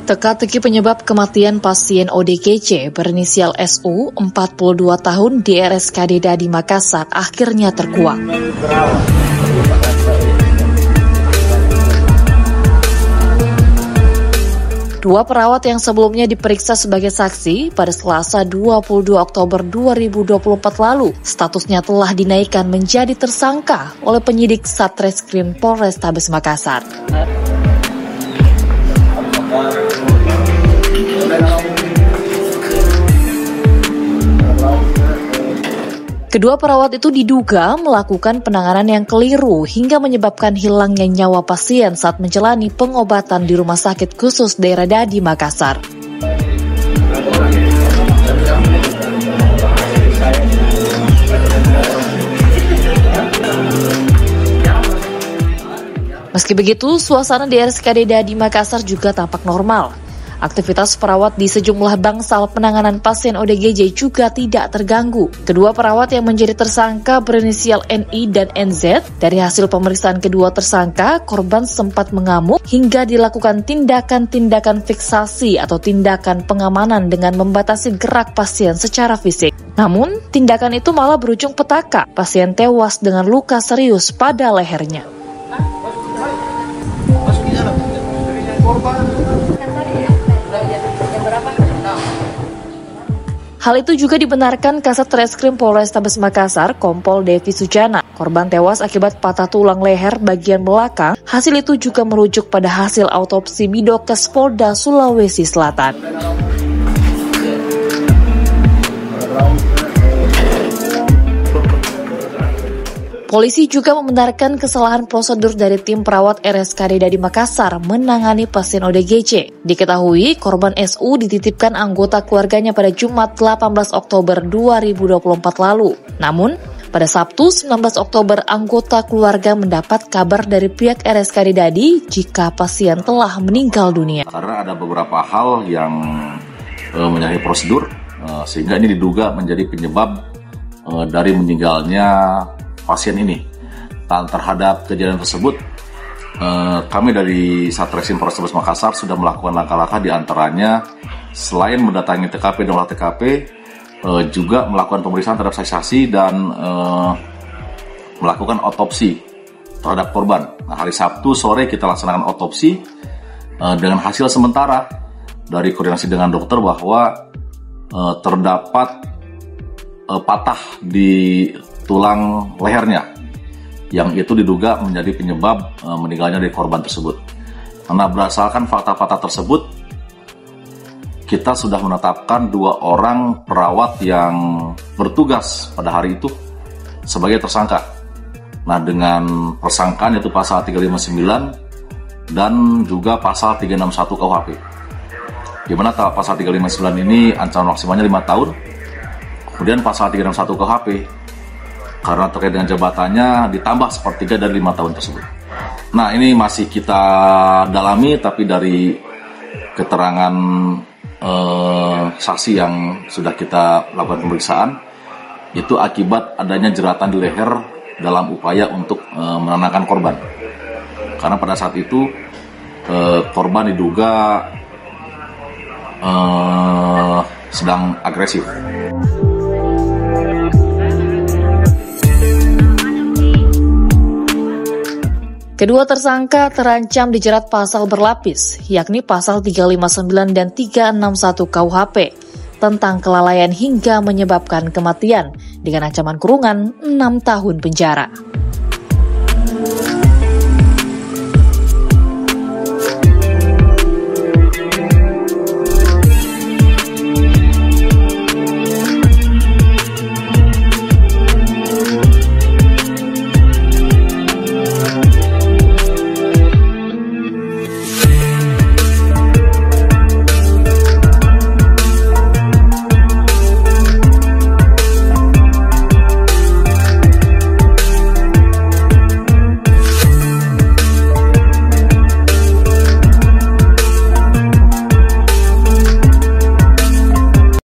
Teka-teki penyebab kematian pasien ODGJ berinisial SU, 42 tahun di RSKD Dadi Makassar akhirnya terkuak. Dua perawat yang sebelumnya diperiksa sebagai saksi pada Selasa 22 Oktober 2024 lalu, statusnya telah dinaikkan menjadi tersangka oleh penyidik Satreskrim Polrestabes Makassar. Kedua perawat itu diduga melakukan penanganan yang keliru hingga menyebabkan hilangnya nyawa pasien saat menjalani pengobatan di Rumah Sakit Khusus Daerah Dadi Makassar. Meski begitu, suasana di RSKD Dadi Makassar juga tampak normal. Aktivitas perawat di sejumlah bangsal penanganan pasien ODGJ juga tidak terganggu. Kedua perawat yang menjadi tersangka berinisial NI dan NZ. Dari hasil pemeriksaan kedua tersangka, korban sempat mengamuk hingga dilakukan tindakan-tindakan fiksasi atau tindakan pengamanan dengan membatasi gerak pasien secara fisik. Namun, tindakan itu malah berujung petaka. Pasien tewas dengan luka serius pada lehernya. Hal itu juga dibenarkan Kasat Reskrim Polrestabes Makassar, Kompol Devi Sujana. Korban tewas akibat patah tulang leher bagian belakang. Hasil itu juga merujuk pada hasil autopsi Bidokes Polda Sulawesi Selatan. Polisi juga membenarkan kesalahan prosedur dari tim perawat RSKD Dadi Makassar menangani pasien ODGJ. Diketahui korban SU dititipkan anggota keluarganya pada Jumat 18 Oktober 2024 lalu. Namun, pada Sabtu 19 Oktober anggota keluarga mendapat kabar dari pihak RSKD Dadi jika pasien telah meninggal dunia. Karena ada beberapa hal yang menyalahi prosedur, sehingga ini diduga menjadi penyebab dari meninggalnya pasien ini. Dan terhadap kejadian tersebut, kami dari Satreskrim Polrestabes Makassar sudah melakukan langkah-langkah, diantaranya selain mendatangi TKP dan olah TKP, juga melakukan pemeriksaan terhadap saksi-saksi dan melakukan otopsi terhadap korban. Nah, hari Sabtu sore kita laksanakan otopsi dengan hasil sementara dari koordinasi dengan dokter bahwa terdapat patah di tulang lehernya, yang itu diduga menjadi penyebab meninggalnya dari korban tersebut. Karena berdasarkan fakta-fakta tersebut, kita sudah menetapkan 2 orang perawat yang bertugas pada hari itu sebagai tersangka. Nah, dengan persangkaan yaitu pasal 359 dan juga pasal 361 KUHP. Di mana pasal 359 ini ancaman maksimalnya 5 tahun. Kemudian pasal 361 KUHP karena terkait dengan jabatannya ditambah sepertiga dari 5 tahun tersebut. Nah, ini masih kita dalami, tapi dari keterangan saksi yang sudah kita lakukan pemeriksaan, itu akibat adanya jeratan di leher dalam upaya untuk menenangkan korban. Karena pada saat itu korban diduga sedang agresif. Kedua tersangka terancam dijerat pasal berlapis, yakni pasal 359 dan 361 KUHP tentang kelalaian hingga menyebabkan kematian dengan ancaman kurungan 6 tahun penjara.